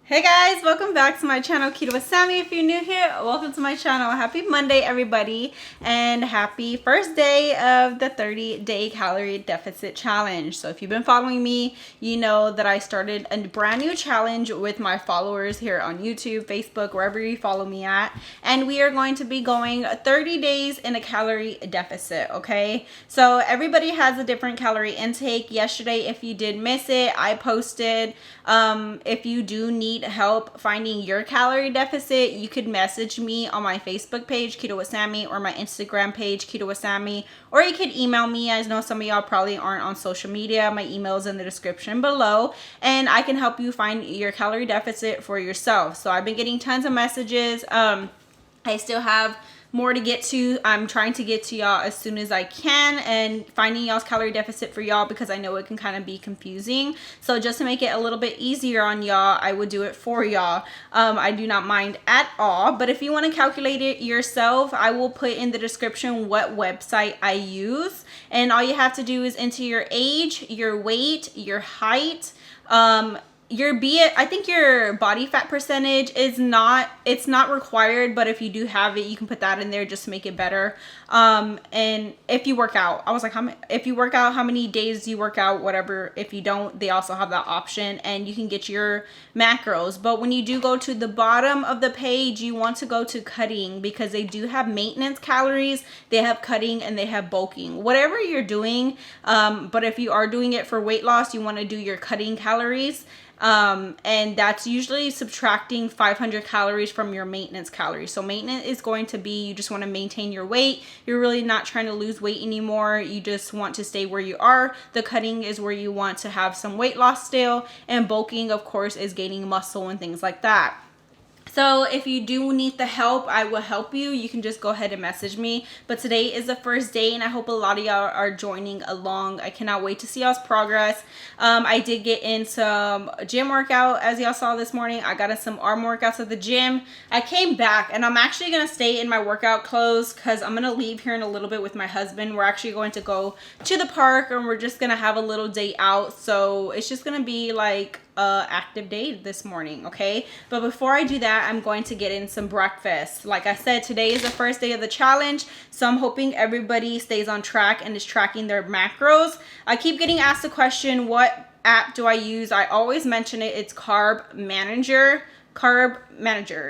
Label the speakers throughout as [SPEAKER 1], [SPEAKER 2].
[SPEAKER 1] Hey guys, welcome back to my channel, Keto with Sammy. If you're new here, welcome to my channel. Happy Monday, everybody, and happy first day of the 30-day calorie deficit challenge. So if you've been following me, you know that I started a brand new challenge with my followers here on YouTube, Facebook, wherever you follow me at, and we are going to be going 30 days in a calorie deficit, okay? So everybody has a different calorie intake. Yesterday, if you did miss it, I posted if you do need help finding your calorie deficit, you could message me on my Facebook page, Keto with Sammy, or my Instagram page, Keto with Sammy, or you could email me. I know some of y'all probably aren't on social media. My email is in the description below, and I can help you find your calorie deficit for yourself. So I've been getting tons of messages. I still have more to get to. I'm trying to get to y'all as soon as I can and finding y'all's calorie deficit for y'all, because I know it can kind of be confusing. So just to make it a little bit easier on y'all, I would do it for y'all. I do not mind at all, but if you want to calculate it yourself, I will put in the description what website I use, and all you have to do is enter your age, your weight, your height, I think your body fat percentage is it's not required, but if you do have it, you can put that in there just to make it better. And if you work out, I was like, if you work out, how many days you work out, whatever. If you don't, they also have that option, and you can get your macros. But when you do go to the bottom of the page, you want to go to cutting, because they do have maintenance calories, they have cutting, and they have bulking, whatever you're doing. But if you are doing it for weight loss, you want to do your cutting calories. And that's usually subtracting 500 calories from your maintenance calories. So maintenance is going to be, you just want to maintain your weight. You're really not trying to lose weight anymore. You just want to stay where you are. The cutting is where you want to have some weight loss still. And bulking, of course, is gaining muscle and things like that. So if you do need the help, I will help you. You can just go ahead and message me. But today is the first day, and I hope a lot of y'all are joining along. I cannot wait to see y'all's progress. I did get in some gym workout, as y'all saw this morning. I got in some arm workouts at the gym. I came back, and I'm actually going to stay in my workout clothes because I'm going to leave here in a little bit with my husband. We're actually going to go to the park, and we're just going to have a little day out. So it's just going to be like active day this morning, okay? But before I do that, I'm going to get in some breakfast. Like I said, today is the first day of the challenge, so I'm hoping everybody stays on track and is tracking their macros. I keep getting asked the question, what app do I use? I always mention it. It's Carb Manager,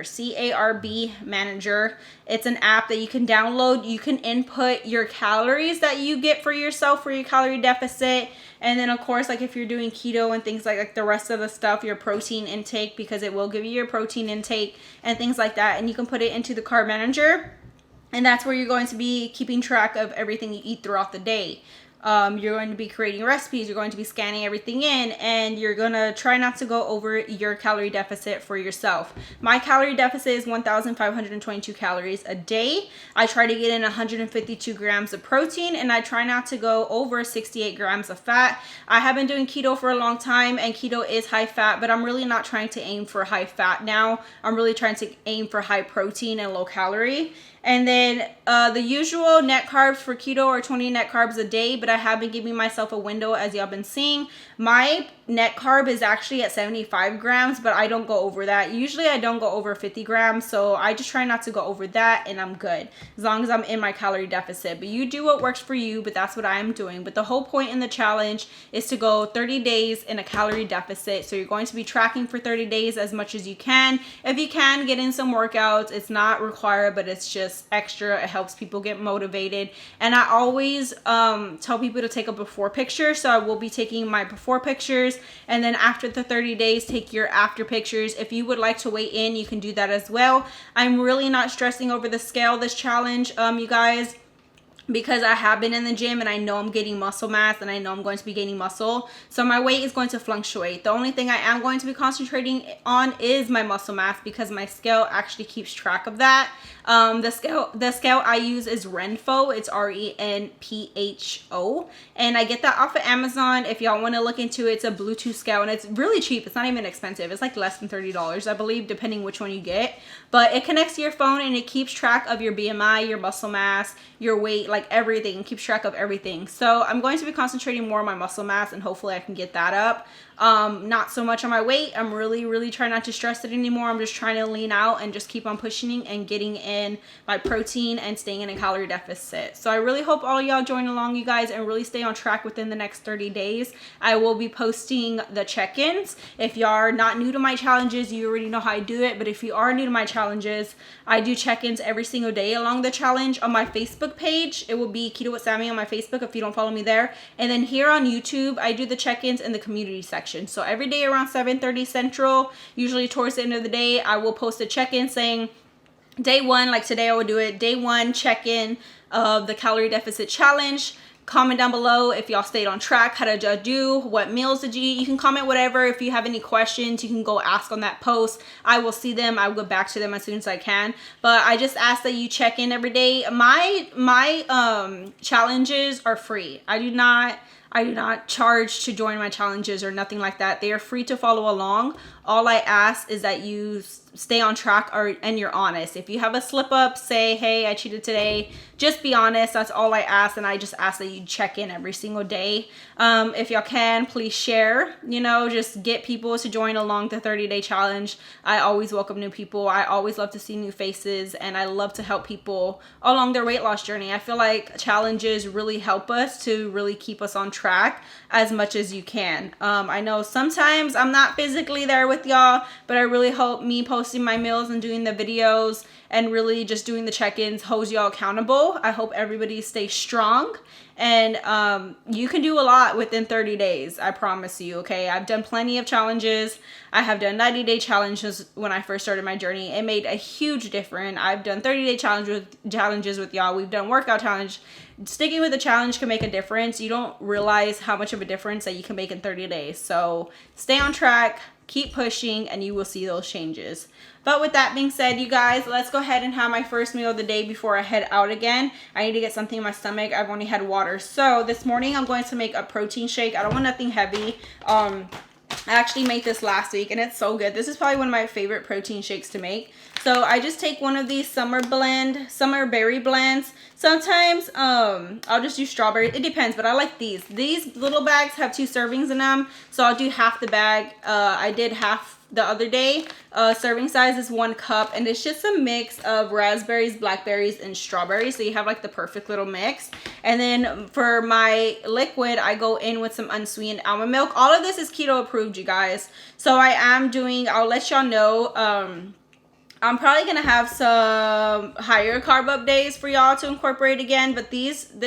[SPEAKER 1] C-A-R-B Manager. It's an app that you can download. You can input your calories that you get for yourself for your calorie deficit. And then, of course, like if you're doing keto and things like the rest of the stuff, your protein intake, because it will give you your protein intake and things like that. And you can put it into the Carb Manager. And that's where you're going to be keeping track of everything you eat throughout the day. You're going to be creating recipes, you're going to be scanning everything in, and you're going to try not to go over your calorie deficit for yourself. My calorie deficit is 1,522 calories a day. I try to get in 152 grams of protein, and I try not to go over 68 grams of fat. I have been doing keto for a long time, and keto is high fat, but I'm really not trying to aim for high fat now. I'm really trying to aim for high protein and low calorie. And then the usual net carbs for keto are 20 net carbs a day, but I have been giving myself a window, as y'all been seeing. My net carb is actually at 75 grams, but I don't go over that. Usually I don't go over 50 grams, so I just try not to go over that, and I'm good as long as I'm in my calorie deficit. But you do what works for you, but that's what I am doing. But the whole point in the challenge is to go 30 days in a calorie deficit. So you're going to be tracking for 30 days as much as you can. If you can, get in some workouts. It's not required, but it's just extra. It helps people get motivated. And I always tell people to take a before picture, so I will be taking my before pictures And then after the 30 days, take your after pictures. If you would like to weigh in, you can do that as well. I'm really not stressing over the scale this challenge, you guys, because I have been in the gym and I know I'm getting muscle mass and I know I'm going to be gaining muscle. So my weight is going to fluctuate. The only thing I am going to be concentrating on is my muscle mass, because my scale actually keeps track of that. The scale I use is Renpho. It's RENPHO. And I get that off of Amazon. If y'all want to look into it, it's a Bluetooth scale and it's really cheap. It's not even expensive. It's like less than $30, I believe, depending which one you get. But it connects to your phone and it keeps track of your BMI, your muscle mass, your weight, like everything. Keeps track of everything. So I'm going to be concentrating more on my muscle mass and hopefully I can get that up. Not so much on my weight. I'm really trying not to stress it anymore. I'm just trying to lean out and just keep on pushing and getting in my protein and staying in a calorie deficit. So I really hope all y'all join along, you guys, and really stay on track within the next 30 days. I will be posting the check-ins. If y'all are not new to my challenges, you already know how I do it. But if you are new to my challenges, I do check-ins every single day along the challenge on my Facebook page. It will be Keto with Sammy on my Facebook if you don't follow me there. And then here on YouTube, I do the check-ins in the community section. So every day around 7:30 Central, usually towards the end of the day, I will post a check-in saying day one, like today I will do it, day one check-in of the calorie deficit challenge. Comment down below if y'all stayed on track. How did y'all do? What meals did you eat? You can comment whatever. If you have any questions, you can go ask on that post. I will see them. I will go back to them as soon as I can. But I just ask that you check in every day. My challenges are free. I do not charge to join my challenges or nothing like that. They are free to follow along. All I ask is that you stay on track and you're honest. If you have a slip up, say, hey, I cheated today. Just be honest. That's all I ask. And I just ask that you check in every single day. If y'all can, please share, just get people to join along the 30-day challenge. I always welcome new people. I always love to see new faces, and I love to help people along their weight loss journey. I feel like challenges really help us to really keep us on track as much as you can. I know sometimes I'm not physically there with y'all, but I really hope me posting my meals and doing the videos and really just doing the check-ins holds y'all accountable. I hope everybody stays strong, and you can do a lot within 30 days. I promise you, okay? I've done plenty of challenges. I have done 90-day challenges when I first started my journey. It made a huge difference. I've done 30-day challenges with y'all. We've done workout challenge. Sticking with the challenge can make a difference. You don't realize how much of a difference that you can make in 30 days. So stay on track, keep pushing, and you will see those changes. But with that being said, you guys, let's go ahead and have my first meal of the day before I head out again. I need to get something in my stomach. I've only had water. So this morning I'm going to make a protein shake. I don't want nothing heavy. I actually made this last week and it's so good. This is probably one of my favorite protein shakes to make. So I just take one of these summer berry blends. Sometimes I'll just do strawberry. It depends, but I like these. These little bags have 2 servings in them. So I'll do half the bag. I did half the other day. Serving size is 1 cup, and it's just a mix of raspberries, blackberries, and strawberries. So you have like the perfect little mix. And then for my liquid, I go in with some unsweetened almond milk. All of this is keto approved, you guys. So I'll let y'all know, I'm probably going to have some higher carb up days for y'all to incorporate again. But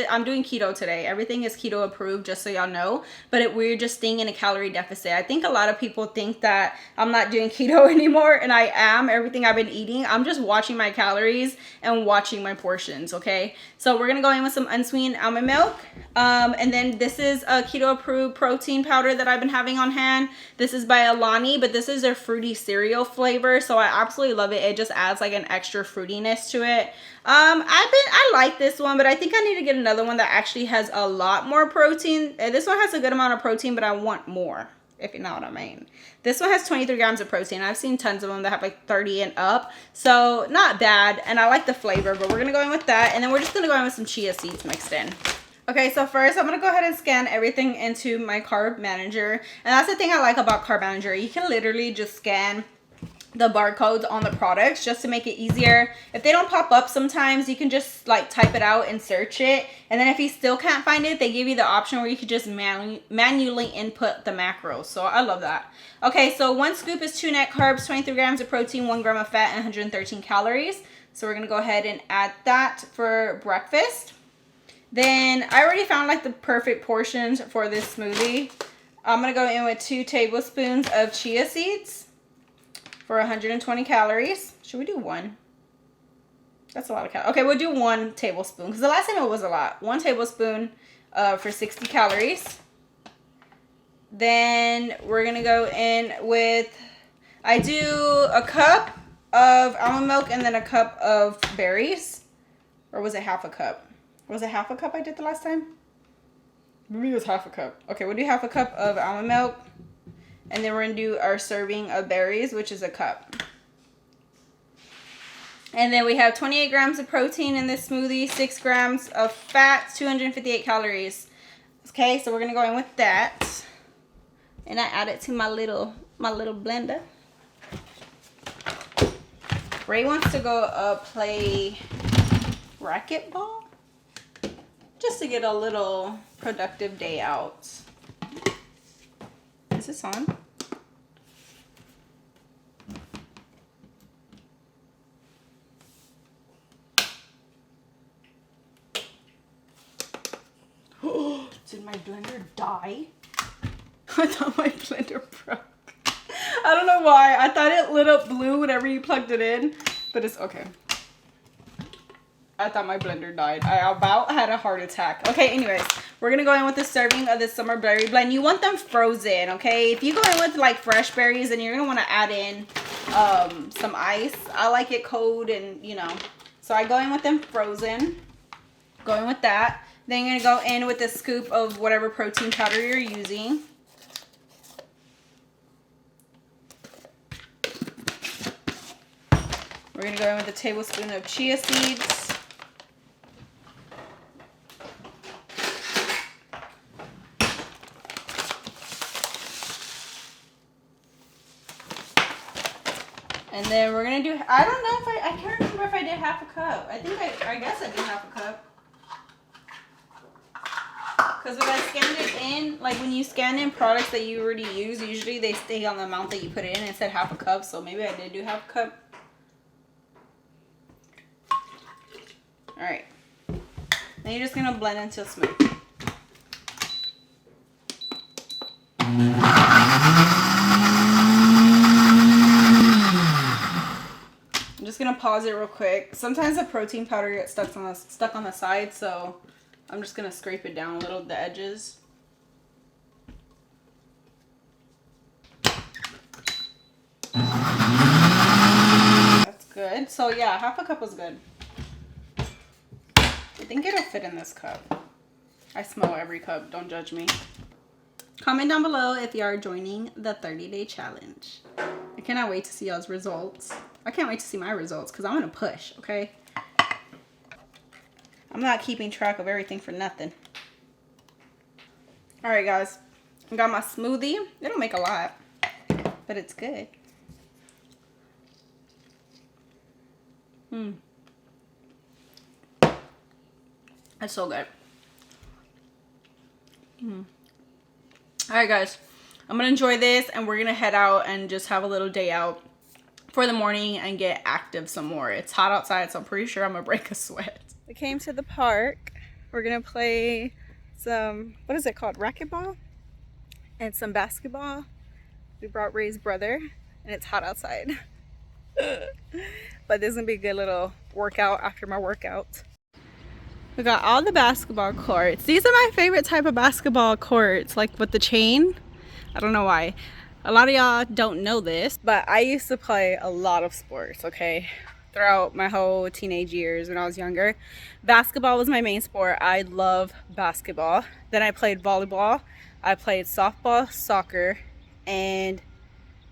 [SPEAKER 1] I'm doing keto today. Everything is keto approved, just so y'all know. But we're just staying in a calorie deficit. I think a lot of people think that I'm not doing keto anymore. And I am. Everything I've been eating, I'm just watching my calories and watching my portions, okay? So we're going to go in with some unsweetened almond milk. And then this is a keto approved protein powder that I've been having on hand. This is by Alani, but this is their fruity cereal flavor. So I absolutely love it. It just adds like an extra fruitiness to it. I like this one, but I think I need to get another one that actually has a lot more protein. This one has a good amount of protein, but I want more, if you know what I mean. This one has 23 grams of protein. I've seen tons of them that have like 30 and up. So not bad. And I like the flavor, but we're going to go in with that. And then we're just going to go in with some chia seeds mixed in. Okay, so first I'm going to go ahead and scan everything into my Carb Manager. And that's the thing I like about Carb Manager. You can literally just scan the barcodes on the products just to make it easier. If they don't pop up sometimes, you can just like type it out and search it. And then if you still can't find it, they give you the option where you could just manually input the macros. So I love that. Okay, so 1 scoop is 2 net carbs, 23 grams of protein, 1 gram of fat, and 113 calories. So we're going to go ahead and add that for breakfast. Then I already found like the perfect portions for this smoothie. I'm going to go in with 2 tablespoons of chia seeds for 120 calories. Should we do 1? That's a lot of calories. Okay, we'll do 1 tablespoon because the last time it was a lot. 1 tablespoon for 60 calories. Then we're going to go in with, I do a cup of almond milk and then a cup of berries. Or was it half a cup? Was it half a cup I did the last time? Maybe it was half a cup. Okay, we'll do half a cup of almond milk. And then we're going to do our serving of berries, which is a cup. And then we have 28 grams of protein in this smoothie, 6 grams of fat, 258 calories. Okay, so we're going to go in with that. And I add it to my little blender. Ray wants to go play racquetball. Just to get a little productive day out. Is this on? Did my blender die? I thought my blender broke. I don't know why. I thought it lit up blue whenever you plugged it in. But it's okay. I thought my blender died. I about had a heart attack. Okay, anyways. We're going to go in with a serving of the summer berry blend. You want them frozen, okay? If you go in with like fresh berries, then you're going to want to add in some ice. I like it cold and, you know. So I go in with them frozen. Go in with that. Then you're going to go in with a scoop of whatever protein powder you're using. We're going to go in with a tablespoon of chia seeds. And then we're going to do, I don't know if I can't remember if I did half a cup. I guess I did half a cup. Because when I scanned it in, like when you scan in products that you already use, usually they stay on the amount that you put it in. It said half a cup, so maybe I did do half a cup. Alright. Then you're just going to blend until smooth. I'm just going to pause it real quick. Sometimes the protein powder gets stuck on the side, so I'm just going to scrape it down a little, the edges. That's good. So yeah, half a cup was good. I think it'll fit in this cup. I smell every cup. Don't judge me. Comment down below if you are joining the 30-day challenge. I cannot wait to see y'all's results. I can't wait to see my results because I'm going to push, okay? I'm not keeping track of everything for nothing. Alright, guys. I got my smoothie. It don't make a lot, but it's good. That's so good. Alright, guys. I'm going to enjoy this, and we're going to head out and just have a little day out for the morning and get active some more. It's hot outside, so I'm pretty sure I'm going to break a sweat. We came to the park. We're going to play some, what is it called? Racquetball? And some basketball. We brought Ray's brother, and it's hot outside. But this is going to be a good little workout after my workout. We got all the basketball courts. These are my favorite type of basketball courts, like with the chain. I don't know why. A lot of y'all don't know this, but I used to play a lot of sports, okay? Throughout my whole teenage years when I was younger. Basketball was my main sport. I love basketball. Then I played volleyball. I played softball, soccer, and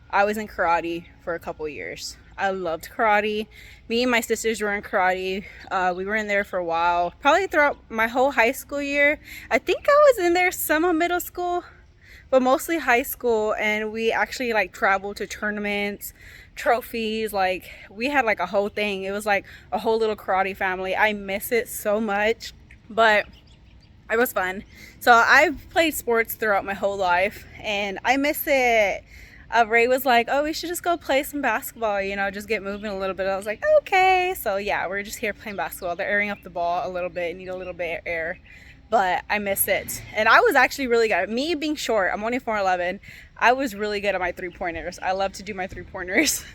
[SPEAKER 1] I was in karate for a couple years. I loved karate. Me and my sisters were in karate. We were in there for a while. Probably throughout my whole high school year. I think I was in there some of middle school, but mostly high school. And we actually like traveled to tournaments, trophies. Like we had like a whole thing. It was like a whole little karate family. I miss it so much, but it was fun. So I've played sports throughout my whole life and I miss it. Ray was like, oh, we should just go play some basketball, you know, just get moving a little bit. I was like, okay. So yeah, we're just here playing basketball. They're airing up the ball a little bit, need a little bit of air. but I miss it. And I was actually really good. Me being short, I'm only 4'11", I was really good at my 3-pointers. I love to do my 3-pointers.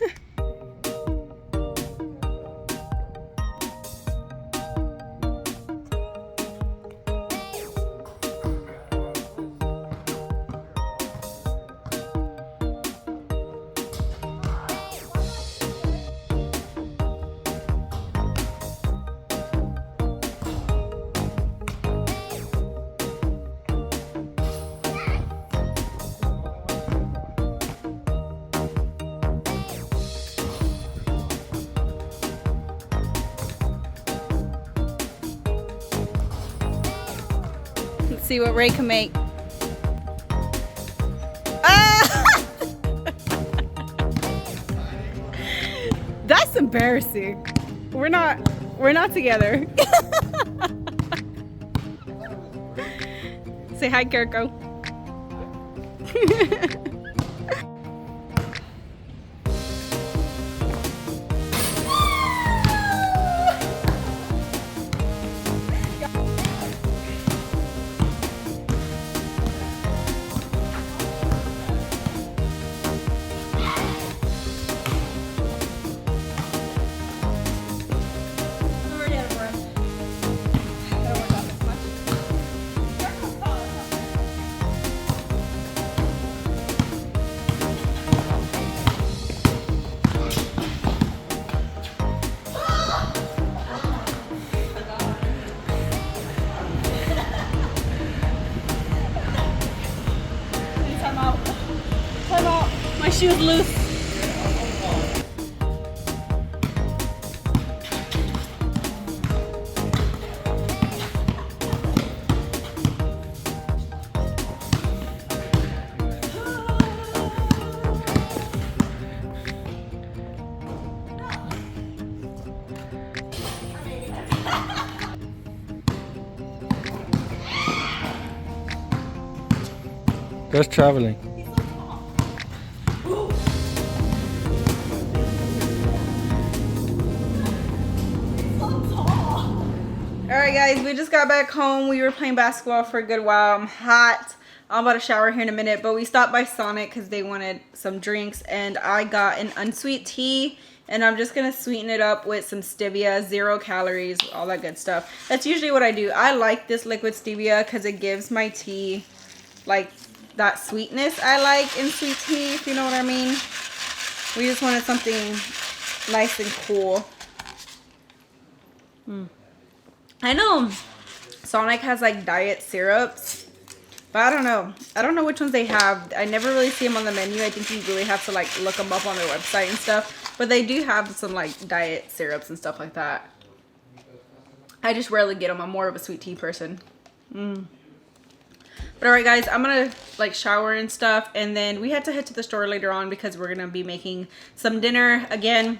[SPEAKER 1] Let's see what Ray can make. Ah! That's embarrassing. We're not together. Say hi, Kirko. My shoe's loose.
[SPEAKER 2] Goes traveling.
[SPEAKER 1] Alright guys, we just got back home. We were playing basketball for a good while. I'm hot. I'm about to shower here in a minute, but we stopped by Sonic because they wanted some drinks, and I got an unsweet tea, and I'm just gonna sweeten it up with some stevia, 0 calories, all that good stuff. That's usually what I do. I like this liquid stevia because it gives my tea like that sweetness I like in sweet tea, if you know what I mean. We just wanted something nice and cool. I know Sonic has like diet syrups, but I don't know. I don't know which ones they have. I never really see them on the menu. I think you really have to like look them up on their website and stuff. But they do have some like diet syrups and stuff like that. I just rarely get them. I'm more of a sweet tea person. But alright guys, I'm gonna like shower and stuff, and then we had to head to the store later on because we're gonna be making some dinner. Again,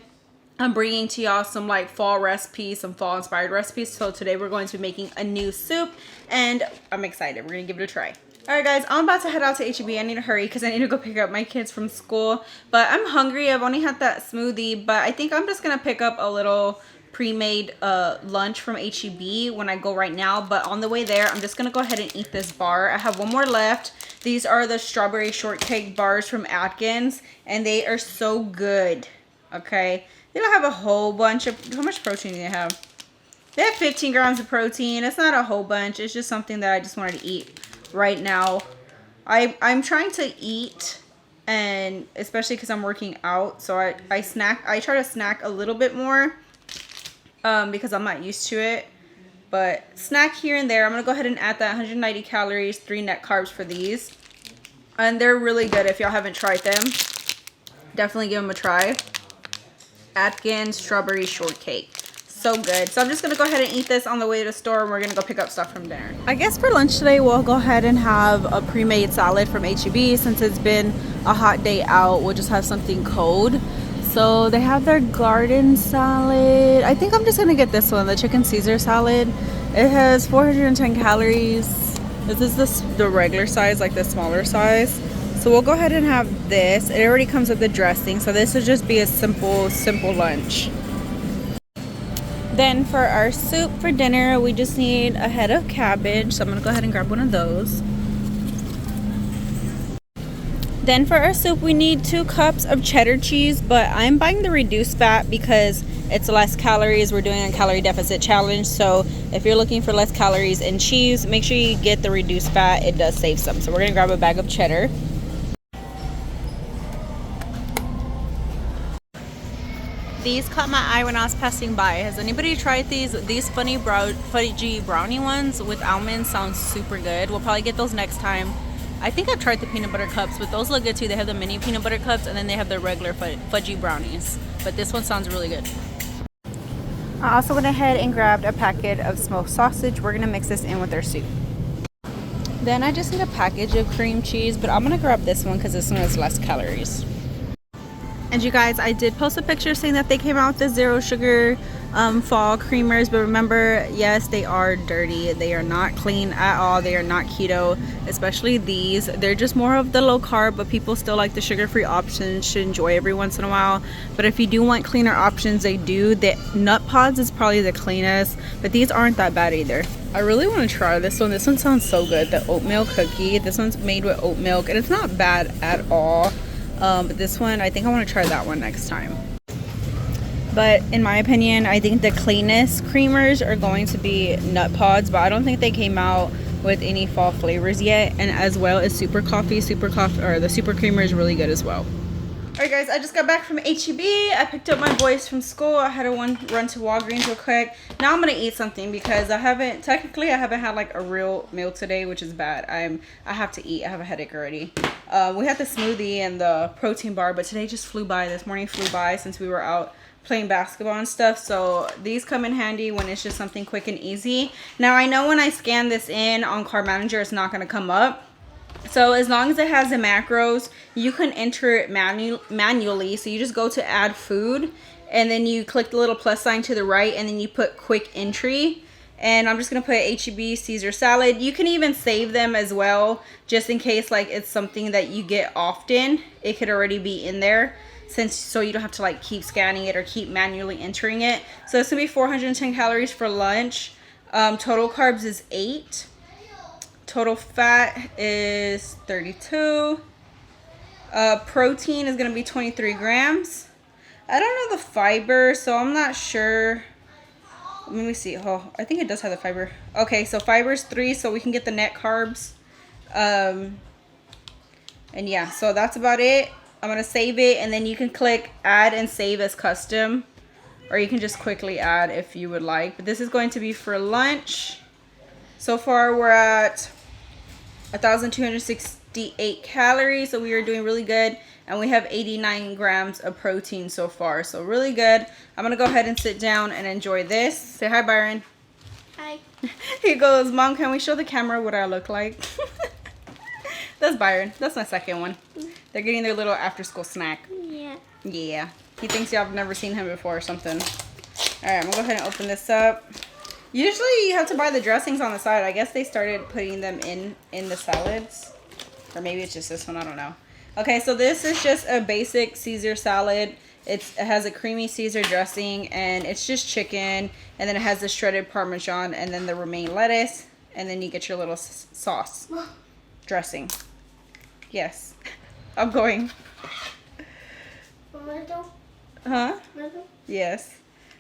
[SPEAKER 1] I'm bringing to y'all some like fall recipes, some fall inspired recipes. So today we're going to be making a new soup, and I'm excited. We're gonna give it a try. Alright guys, I'm about to head out to H-E-B. I need to hurry because I need to go pick up my kids from school. But I'm hungry. I've only had that smoothie, but I think I'm just gonna pick up a little pre-made lunch from H-E-B when I go right now. But on the way there, I'm just gonna go ahead and eat this bar. I have one more left. These are the strawberry shortcake bars from Atkins, and they are so good. Okay, they don't have a whole bunch of, how much protein do they have? They have 15 grams of protein. It's not a whole bunch. It's just something that I just wanted to eat right now. I'm trying to eat, and especially because I'm working out, so I try to snack a little bit more because I'm not used to it. But snack here and there. I'm gonna go ahead and add that 190 calories, 3 net carbs for these, and they're really good. If y'all haven't tried them, definitely give them a try. Atkins strawberry shortcake, so good. So I'm just gonna go ahead and eat this on the way to the store, and we're gonna go pick up stuff from dinner. I guess for lunch today we'll go ahead and have a pre-made salad from H-E-B. Since it's been a hot day out, we'll just have something cold. So they have their garden salad. I think I'm just gonna get this one, the chicken Caesar salad. It has 410 calories. This is the regular size, like the smaller size. So we'll go ahead and have this. It already comes with the dressing, so this will just be a simple lunch. Then for our soup for dinner, we just need a head of cabbage. So I'm gonna go ahead and grab one of those. Then for our soup, we need 2 cups of cheddar cheese, but I'm buying the reduced fat because it's less calories. We're doing a calorie deficit challenge. So if you're looking for less calories in cheese, make sure you get the reduced fat. It does save some. So we're gonna grab a bag of cheddar. These caught my eye when I was passing by. Has anybody tried these? These fudgy brownie ones with almonds sound super good. We'll probably get those next time. I think I've tried the peanut butter cups, but those look good too. They have the mini peanut butter cups, and then they have the regular fudgy brownies. But this one sounds really good. I also went ahead and grabbed a packet of smoked sausage. We're gonna mix this in with our soup. Then I just need a package of cream cheese, but I'm gonna grab this one because this one has less calories. And you guys, I did post a picture saying that they came out with the zero sugar fall creamers, but remember, yes, they are dirty. They are not clean at all. They are not keto, especially these. They're just more of the low carb, but people still like the sugar-free options to enjoy every once in a while. But if you do want cleaner options, they do. The nut pods is probably the cleanest, but these aren't that bad either. I really want to try this one. This one sounds so good. The oatmeal cookie. This one's made with oat milk, and it's not bad at all. But this one, I think I want to try that one next time. But in my opinion, I think the cleanest creamers are going to be nut pods, but I don't think they came out with any fall flavors yet. And as well as super coffee, or the super creamer is really good as well. Alright guys, I just got back from HEB. I picked up my boys from school. I had to run to Walgreens real quick. Now I'm gonna eat something because I haven't had like a real meal today, which is bad. I have to eat. I have a headache already. We had the smoothie and the protein bar, but today just flew by. This morning flew by since we were out playing basketball and stuff. So these come in handy when it's just something quick and easy. Now I know when I scan this in on Carb Manager, it's not gonna come up. So as long as it has the macros, you can enter it manually. So you just go to add food, and then you click the little plus sign to the right, and then you put quick entry. And I'm just gonna put HEB Caesar salad. You can even save them as well, just in case like it's something that you get often. It could already be in there, so you don't have to like keep scanning it or keep manually entering it. So it's gonna be 410 calories for lunch. Total carbs is 8. Total fat is 32. Protein is going to be 23 grams. I don't know the fiber, so I'm not sure. Let me see. Oh, I think it does have the fiber. Okay, so fiber is 3, so we can get the net carbs. And yeah, so that's about it. I'm going to save it, and then you can click add and save as custom. Or you can just quickly add if you would like. But this is going to be for lunch. So far, we're at 1,268 calories, so we are doing really good, and we have 89 grams of protein so far, so really good. I'm gonna go ahead and sit down and enjoy this. Say hi, Byron.
[SPEAKER 2] Hi.
[SPEAKER 1] He goes, Mom, can we show the camera what I look like? That's Byron. That's my second one. They're getting their little after school snack. Yeah, he thinks y'all have never seen him before or something. All right, I'm gonna go ahead and open this up. Usually you have to buy the dressings on the side. I guess they started putting them in the salads. Or maybe it's just this one. I don't know. Okay, so this is just a basic Caesar salad. It has a creamy Caesar dressing, and it's just chicken. And then it has the shredded Parmesan and then the romaine lettuce. And then you get your little sauce dressing. Yes. I'm going. Huh? Yes.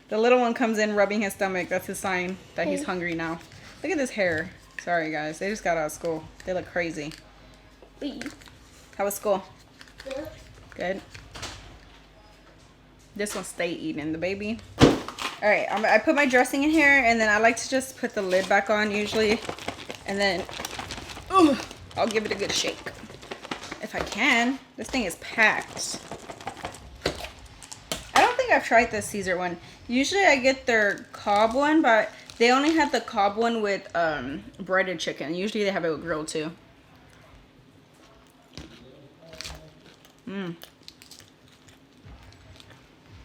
[SPEAKER 1] The little one comes in rubbing his stomach. That's his sign that he's hungry now. Look at this hair. Sorry, guys. They just got out of school. They look crazy. How was school? Good. Good. This one stay eating, the baby. All right. I put my dressing in here, and then I like to just put the lid back on usually. And then I'll give it a good shake. If I can. This thing is packed. I don't think I've tried this Caesar one. Usually I get their Cobb one, but they only have the Cobb one with breaded chicken. Usually they have it with grilled too. It's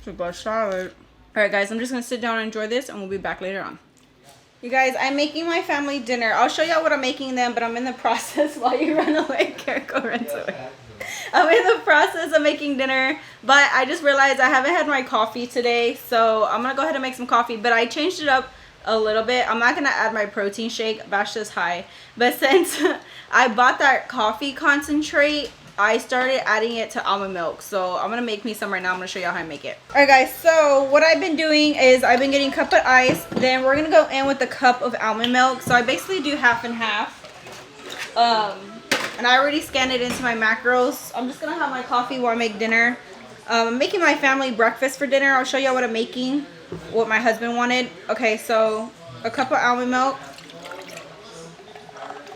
[SPEAKER 1] a good salad. Alright guys, I'm just going to sit down and enjoy this, and we'll be back later on. You guys, I'm making my family dinner. I'll show y'all what I'm making them, but I'm in the process while you run away. Go run away. I'm in the process of making dinner, but I just realized I haven't had my coffee today, so I'm gonna go ahead and make some coffee. But I changed it up a little bit. I'm not gonna add my protein shake, that's just high. But since I bought that coffee concentrate, I started adding it to almond milk. So I'm gonna make me some right now. I'm gonna show y'all how I make it. All right guys, so what I've been doing is I've been getting a cup of ice, then we're gonna go in with a cup of almond milk. So I basically do half and half. And I already scanned it into my macros. I'm just gonna have my coffee while I make dinner. I'm making my family breakfast for dinner. I'll show y'all what I'm making, what my husband wanted. Okay, so a cup of almond milk.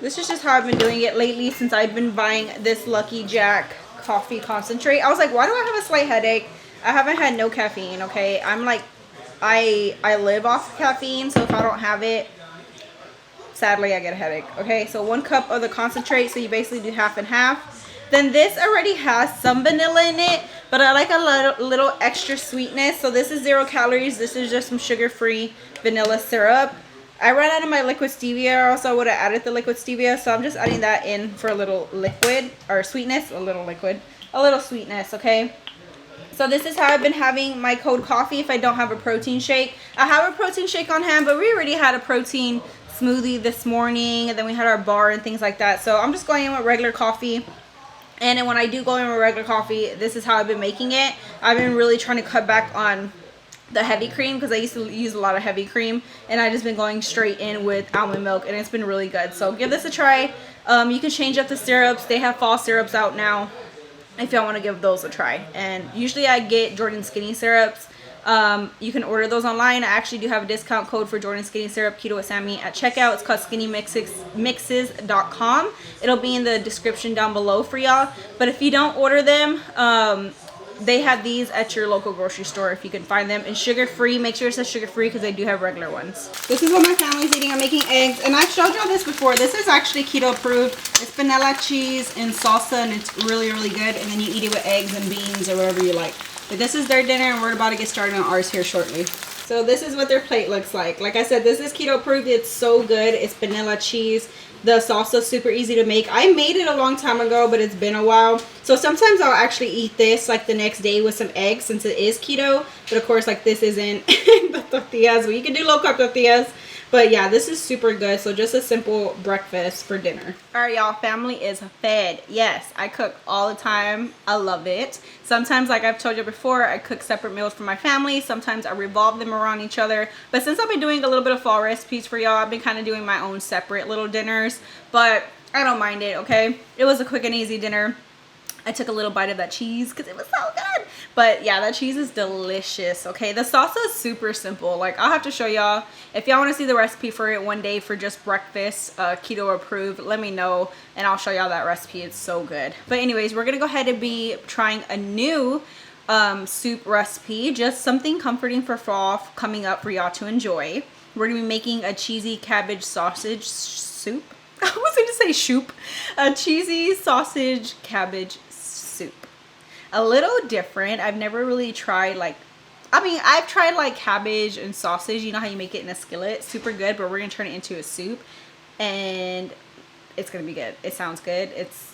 [SPEAKER 1] This is just how I've been doing it lately since I've been buying this Lucky Jack coffee concentrate. I was like, why do I have a slight headache? I haven't had no caffeine, okay? I'm like, I live off caffeine, so if I don't have it, sadly I get a headache. Okay, so 1 cup of the concentrate, so you basically do half and half. Then this already has some vanilla in it, but I like a little extra sweetness. So this is 0 calories. This is just some sugar-free vanilla syrup. I ran out of my liquid stevia, or else I would have added the liquid stevia. So I'm just adding that in for a little liquid, or sweetness, a little liquid, a little sweetness, okay? So this is how I've been having my cold coffee if I don't have a protein shake. I have a protein shake on hand, but we already had a protein smoothie this morning, and then we had our bar and things like that. So I'm just going in with regular coffee. And then when I do go in with regular coffee, this is how I've been making it. I've been really trying to cut back on the heavy cream because I used to use a lot of heavy cream, and I just been going straight in with almond milk, and it's been really good. So give this a try. You can change up the syrups. They have fall syrups out now if y'all want to give those a try. And usually I get Jordan Skinny syrups. You can order those online. I actually do have a discount code for Jordan Skinny Syrup Keto with Sammy at checkout. It's called skinny-mixes.com. It'll be in the description down below for y'all. But if you don't order them, they have these at your local grocery store if you can find them. And sugar-free, make sure it says sugar-free because they do have regular ones. This is what my family's eating. I'm making eggs, and I've showed y'all this before. This is actually keto approved. It's vanilla, cheese, and salsa, and it's really, really good. And then you eat it with eggs and beans or whatever you like. But this is their dinner, and we're about to get started on ours here shortly. So this is what their plate looks like. Like I said, this is keto approved. It's so good. It's vanilla cheese. The salsa is super easy to make. I made it a long time ago, but it's been a while. So sometimes I'll actually eat this like the next day with some eggs since it is keto. But of course, like this isn't the tortillas. Well, you can do low carb tortillas. But yeah, this is super good. So just a simple breakfast for dinner. All right, y'all, family is fed. Yes, I cook all the time. I love it. Sometimes, like I've told you before, I cook separate meals for my family. Sometimes I revolve them around each other. But since I've been doing a little bit of fall recipes for y'all, I've been kind of doing my own separate little dinners. But I don't mind it, okay? It was a quick and easy dinner. I took a little bite of that cheese because it was so good. But yeah, that cheese is delicious, okay? The salsa is super simple. Like, I'll have to show y'all. If y'all want to see the recipe for it one day for just breakfast, keto approved, let me know and I'll show y'all that recipe. It's so good. But anyways, we're going to go ahead and be trying a new soup recipe. Just something comforting for fall coming up for y'all to enjoy. We're going to be making a cheesy cabbage sausage soup. I was going to say soup. A cheesy sausage cabbage soup. A little different. I've never really tried like, I mean, I've tried like cabbage and sausage. You know how you make it in a skillet? Super good, but we're going to turn it into a soup. And it's going to be good. It sounds good.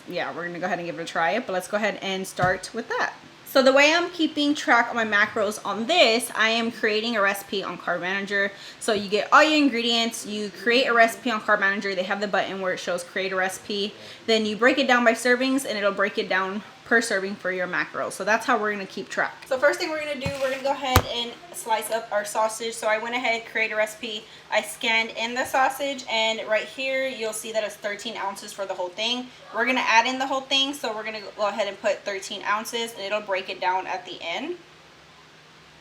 [SPEAKER 1] Yeah, we're going to go ahead and give it a try. But let's go ahead and start with that. So the way I'm keeping track of my macros on this, I am creating a recipe on Carb Manager. So you get all your ingredients, you create a recipe on Carb Manager. They have the button where it shows create a recipe. Then you break it down by servings and it'll break it down per serving for your macros. So that's how we're gonna keep track. So first thing we're gonna do, we're gonna go ahead and slice up our sausage. So I went ahead, create a recipe. I scanned in the sausage, and right here you'll see that it's 13 ounces for the whole thing. We're gonna add in the whole thing, so we're gonna go ahead and put 13 ounces and it'll break it down at the end.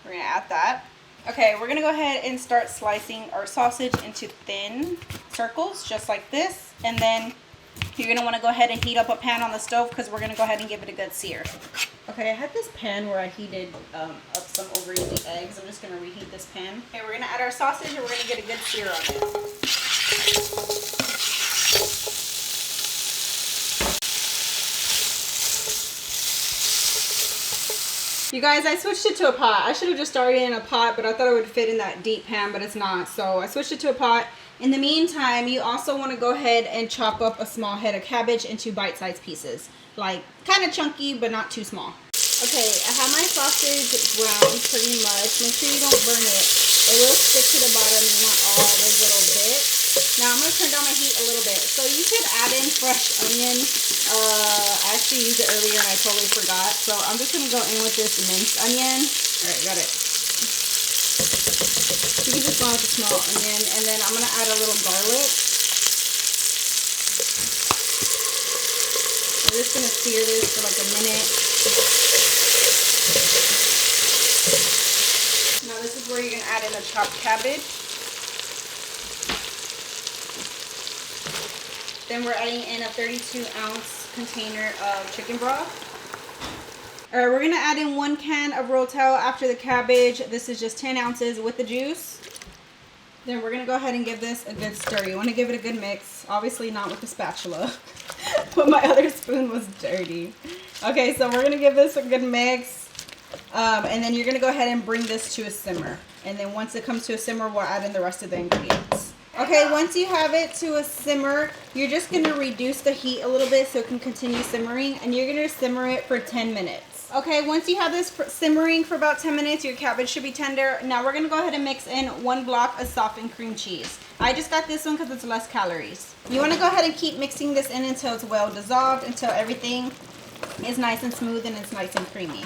[SPEAKER 1] We're gonna add that. Okay, we're gonna go ahead and start slicing our sausage into thin circles, just like this. And then you're going to want to go ahead and heat up a pan on the stove because we're going to go ahead and give it a good sear. Okay, I had this pan where I heated up some over easy eggs. I'm just going to reheat this pan. Okay, we're going to add our sausage and we're going to get a good sear on it. You guys, I switched it to a pot. I should have just started in a pot, but I thought it would fit in that deep pan, but it's not. So I switched it to a pot. In the meantime, you also want to go ahead and chop up a small head of cabbage into bite-sized pieces. like kind of chunky, but not too small. Okay, I have my sausage browned pretty much. Make sure you don't burn it. It will stick to the bottom. You want all those little bits. Now I'm going to turn down my heat a little bit. So you could add in fresh onion. I actually used it earlier and I totally forgot. So I'm just going to go in with this minced onion. Alright, got it. You can just go with the small onion. And then I'm going to add a little garlic. I'm just going to sear this for like a minute. Now this is where you're going to add in the chopped cabbage. Then we're adding in a 32-ounce container of chicken broth. Alright, we're going to add in 1 can of rotel after the cabbage. This is just 10 ounces with the juice. Then we're going to go ahead and give this a good stir. You want to give it a good mix. Obviously not with the spatula, but my other spoon was dirty. Okay, so we're going to give this a good mix. And then you're going to go ahead and bring this to a simmer. And then once it comes to a simmer, we'll add in the rest of the ingredients. Okay, once you have it to a simmer, you're just going to reduce the heat a little bit so it can continue simmering. And you're going to simmer it for 10 minutes. Okay, once you have this simmering for about 10 minutes, your cabbage should be tender. Now we're going to go ahead and mix in 1 block of softened cream cheese. I just got this one because it's less calories. You want to go ahead and keep mixing this in until it's well dissolved, until everything is nice and smooth and it's nice and creamy.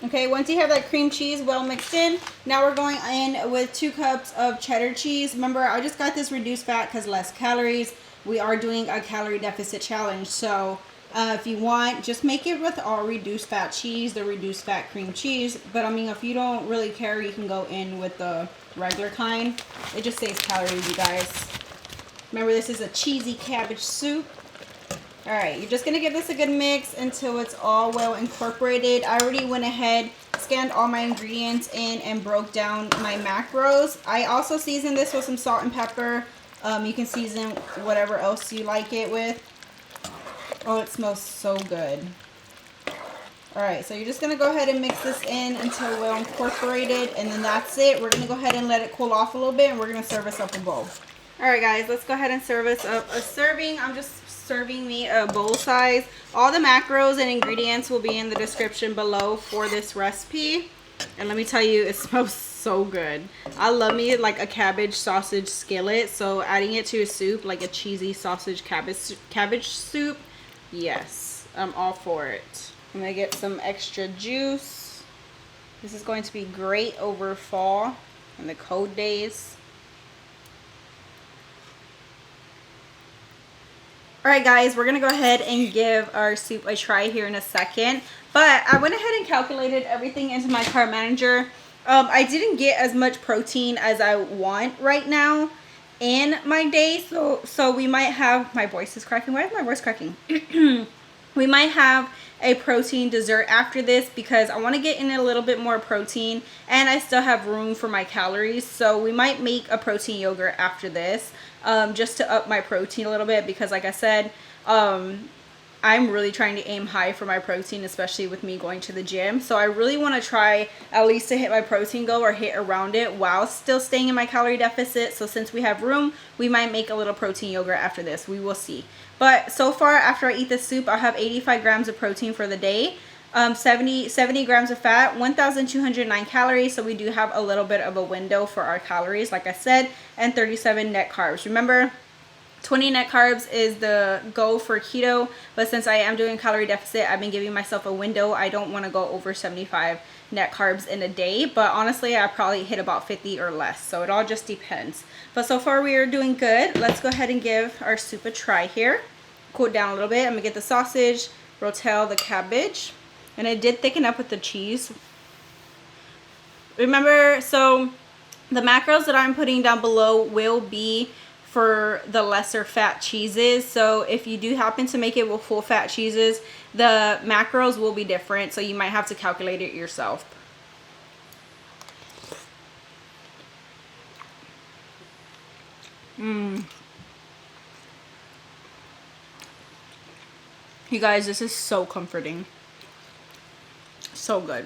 [SPEAKER 1] Okay, once you have that cream cheese well mixed in, now we're going in with 2 cups of cheddar cheese. Remember, I just got this reduced fat because less calories. We are doing a calorie deficit challenge, so if you want, just make it with all reduced fat cheese, the reduced fat cream cheese. But I mean, if you don't really care, you can go in with the regular kind. It just saves calories, you guys. Remember, this is a cheesy cabbage soup. Alright, you're just going to give this a good mix until it's all well incorporated. I already went ahead, scanned all my ingredients in, and broke down my macros. I also seasoned this with some salt and pepper. You can season whatever else you like it with. Oh, it smells so good. Alright, so you're just going to go ahead and mix this in until well incorporated, and then that's it. We're going to go ahead and let it cool off a little bit, and we're going to serve us up a bowl. Alright guys, let's go ahead and serve us up a serving. I'm just serving me a bowl size. All the macros and ingredients will be in the description below for this recipe. And let me tell you, it smells so good. I love me like a cabbage sausage skillet, so adding it to a soup, like a cheesy sausage cabbage soup, yes, I'm all for it. I'm gonna get some extra juice. This is going to be great over fall and the cold days. Alright guys, we're going to go ahead and give our soup a try here in a second. But I went ahead and calculated everything into my carb manager. I didn't get as much protein as I want right now in my day. So we might have, my voice is cracking. Why is my voice cracking? We might have a protein dessert after this because I want to get in a little bit more protein and I still have room for my calories. So we might make a protein yogurt after this. Just to up my protein a little bit because like I said, I'm really trying to aim high for my protein, especially with me going to the gym. So I really want to try at least to hit my protein goal or hit around it while still staying in my calorie deficit. So since we have room, we might make a little protein yogurt after this. We will see. But so far, after I eat this soup, I'll have 85 grams of protein for the day. 70 grams of fat, 1,209 calories, so we do have a little bit of a window for our calories, like I said, and 37 net carbs. Remember, 20 net carbs is the goal for keto, but since I am doing calorie deficit, I've been giving myself a window. I don't want to go over 75 net carbs in a day, but honestly, I probably hit about 50 or less, so it all just depends. But so far, we are doing good. Let's go ahead and give our soup a try here. Cool it down a little bit. I'm going to get the sausage, rotel, the cabbage. And I did thicken up with the cheese. Remember, so the macros that I'm putting down below will be for the lesser fat cheeses. So if you do happen to make it with full fat cheeses, the macros will be different. So you might have to calculate it yourself. You guys, this is so comforting. So good.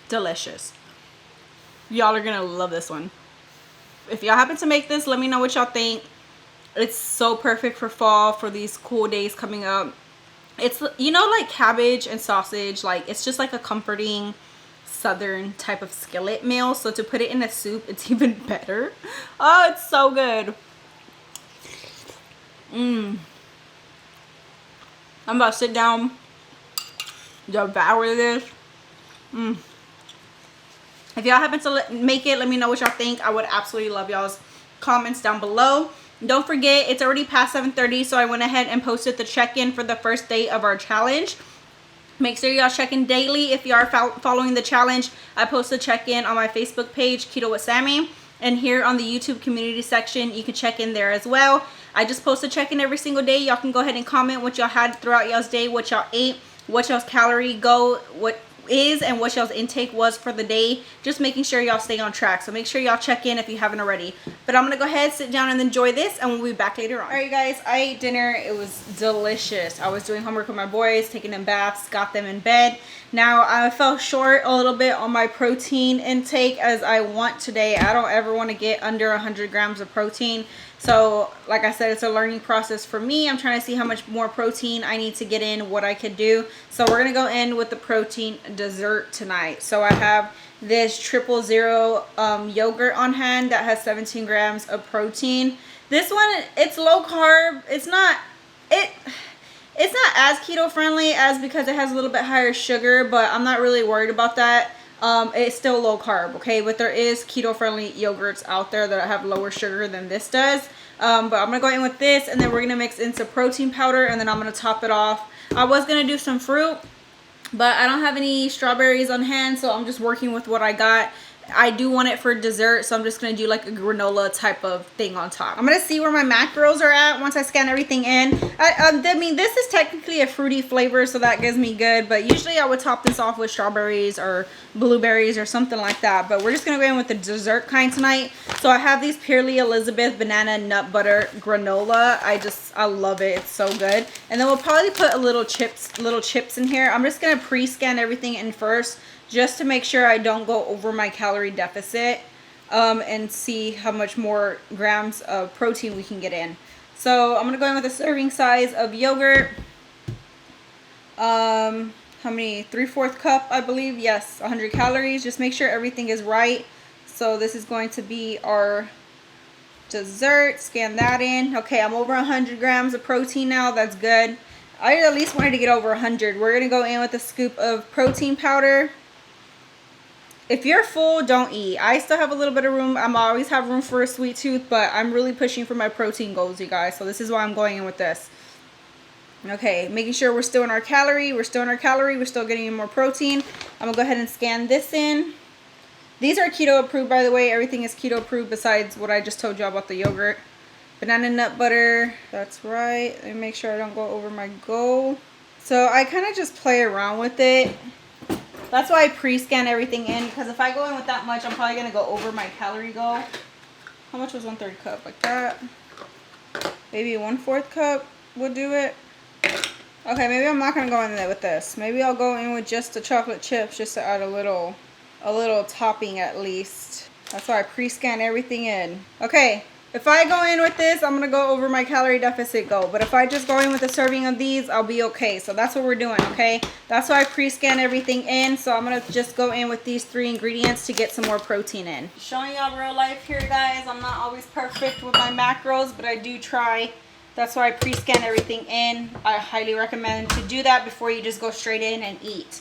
[SPEAKER 1] Delicious. Y'all are gonna love this one. If y'all happen to make this, let me know what y'all think. It's so perfect for fall, for these cool days coming up. It's, you know, like cabbage and sausage, like it's just like a comforting southern type of skillet meal. So to put it in a soup, it's even better. Oh, it's so good. I'm about to sit down, devour this. If y'all happen to make it, let me know what y'all think. I would absolutely love y'all's comments down below. Don't forget, it's already past 7:30, so I went ahead and posted the check-in for the first day of our challenge. Make sure y'all check in daily. If you are following the challenge, I post a check-in on my Facebook page, Keto with Sammy. And here on the YouTube community section, you can check in there as well. I just post a check-in every single day. Y'all can go ahead and comment what y'all had throughout y'all's day, what y'all ate, what y'all's calorie goal, what is and what y'all's intake was for the day. Just making sure y'all stay on track. So make sure y'all check in if you haven't already. But I'm gonna go ahead, sit down and enjoy this, and we'll be back later on. All right, guys, I ate dinner. It was delicious. I was doing homework with my boys, taking them baths, got them in bed. Now I fell short a little bit on my protein intake as I want today. I don't ever want to get under 100 grams of protein. So like I said, it's a learning process for me. I'm trying to see how much more protein I need to get in, what I could do. So we're going to go in with the protein dessert tonight. So I have this 000 yogurt on hand that has 17 grams of protein. This one, it's low carb. It's not as keto friendly as because it has a little bit higher sugar, but I'm not really worried about that. It's still low carb, okay? But there is keto friendly yogurts out there that have lower sugar than this does. But I'm gonna go in with this, and then we're gonna mix in some protein powder, and then I'm gonna top it off. I was gonna do some fruit, but I don't have any strawberries on hand, so I'm just working with what I got. I do want it for dessert, so I'm just going to do like a granola type of thing on top. I'm going to see where my macros are at once I scan everything in. I mean, this is technically a fruity flavor, so that gives me good, but usually I would top this off with strawberries or blueberries or something like that, but we're just going to go in with the dessert kind tonight. So I have these Purely Elizabeth banana nut butter granola. I love it. It's so good. And then we'll probably put a little chips in here. I'm just going to pre-scan everything in first, just to make sure I don't go over my calorie deficit, and see how much more grams of protein we can get in. So I'm gonna go in with a serving size of yogurt. How many? 3/4 cup, I believe. Yes, 100 calories. Just make sure everything is right. So this is going to be our dessert. Scan that in. Okay, I'm over 100 grams of protein now. That's good. I at least wanted to get over 100. We're gonna go in with a scoop of protein powder. If you're full, don't eat. I still have a little bit of room. I'm always have room for a sweet tooth, but I'm really pushing for my protein goals, you guys. So this is why I'm going in with this. Okay, making sure we're still in our calorie. We're still in our calorie. We're still getting more protein. I'm going to go ahead and scan this in. These are keto approved, by the way. Everything is keto approved besides what I just told you about the yogurt. Banana nut butter. That's right. Let me make sure I don't go over my goal. So I kind of just play around with it. That's why I pre-scan everything in, because if I go in with that much, I'm probably going to go over my calorie goal. How much was 1/3 cup? Like that? Maybe 1/4 cup would do it. Okay, maybe I'm not going to go in there with this. Maybe I'll go in with just the chocolate chips, just to add a little topping at least. That's why I pre-scan everything in. Okay. If I go in with this, I'm going to go over my calorie deficit goal. But if I just go in with a serving of these, I'll be okay. So that's what we're doing, okay? That's why I pre-scan everything in. So I'm going to just go in with these 3 ingredients to get some more protein in. Showing y'all real life here, guys. I'm not always perfect with my macros, but I do try. That's why I pre-scan everything in. I highly recommend to do that before you just go straight in and eat.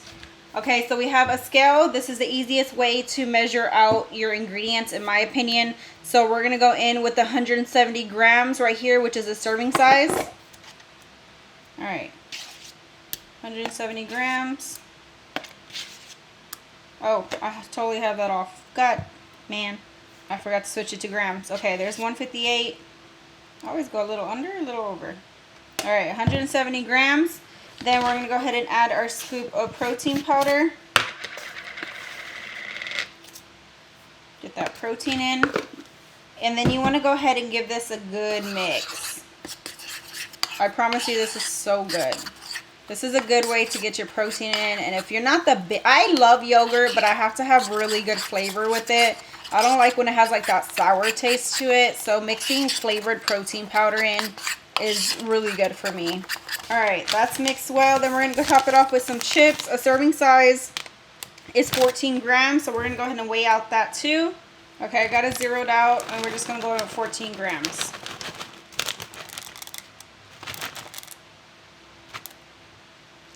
[SPEAKER 1] Okay, so we have a scale. This is the easiest way to measure out your ingredients, in my opinion. So we're going to go in with 170 grams right here, which is a serving size. All right, 170 grams. Oh, I totally have that off. God, man, I forgot to switch it to grams. Okay, there's 158. I always go a little under, a little over. All right, 170 grams. Then we're going to go ahead and add our scoop of protein powder. Get that protein in. And then you want to go ahead and give this a good mix. I promise you this is so good. This is a good way to get your protein in. And if you're not I love yogurt, but I have to have really good flavor with it. I don't like when it has like that sour taste to it. So mixing flavored protein powder in is really good for me. All right, that's mixed well. Then we're gonna go top it off with some chips. A serving size is 14 grams, so we're gonna go ahead and weigh out that too. Okay, I got it zeroed out, and we're just gonna go with 14 grams.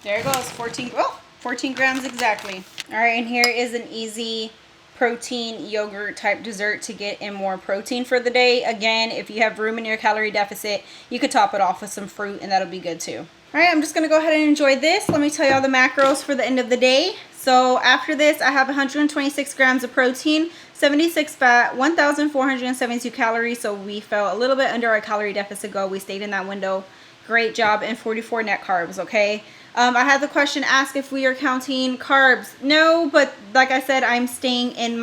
[SPEAKER 1] There it goes, 14 grams exactly. All right, and here is an easy protein yogurt type dessert to get in more protein for the day. Again, if you have room in your calorie deficit, you could top it off with some fruit, and that'll be good too. All right, I'm just gonna go ahead and enjoy this. Let me tell you all the macros for the end of the day. So after this, I have 126 grams of protein, 76 fat, 1,472 calories. So we fell a little bit under our calorie deficit goal. We stayed in that window. Great job. And 44 net carbs, okay? I had the question asked if we are counting carbs. No, but like I said, I'm staying in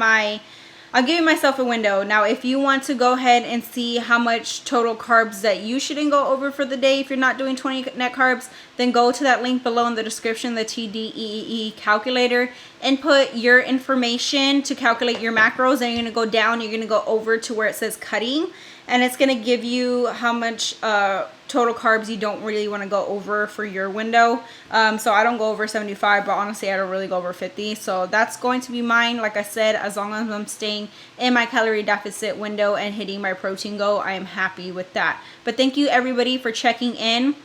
[SPEAKER 1] I'm giving myself a window. Now, if you want to go ahead and see how much total carbs that you shouldn't go over for the day, if you're not doing 20 net carbs, then go to that link below in the description, the TDEE calculator, and put your information to calculate your macros. And you're going to go down, you're going to go over to where it says cutting, and it's going to give you how much total carbs you don't really want to go over for your window. So I don't go over 75, but honestly, I don't really go over 50. So that's going to be mine. Like I said, as long as I'm staying in my calorie deficit window and hitting my protein goal, I am happy with that. But thank you everybody for checking in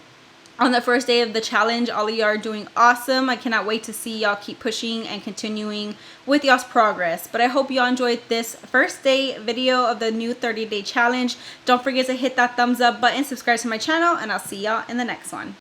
[SPEAKER 1] on the first day of the challenge. All of y'all are doing awesome. I cannot wait to see y'all keep pushing and continuing with y'all's progress. But I hope y'all enjoyed this first day video of the new 30-day challenge. Don't forget to hit that thumbs up button, subscribe to my channel, and I'll see y'all in the next one.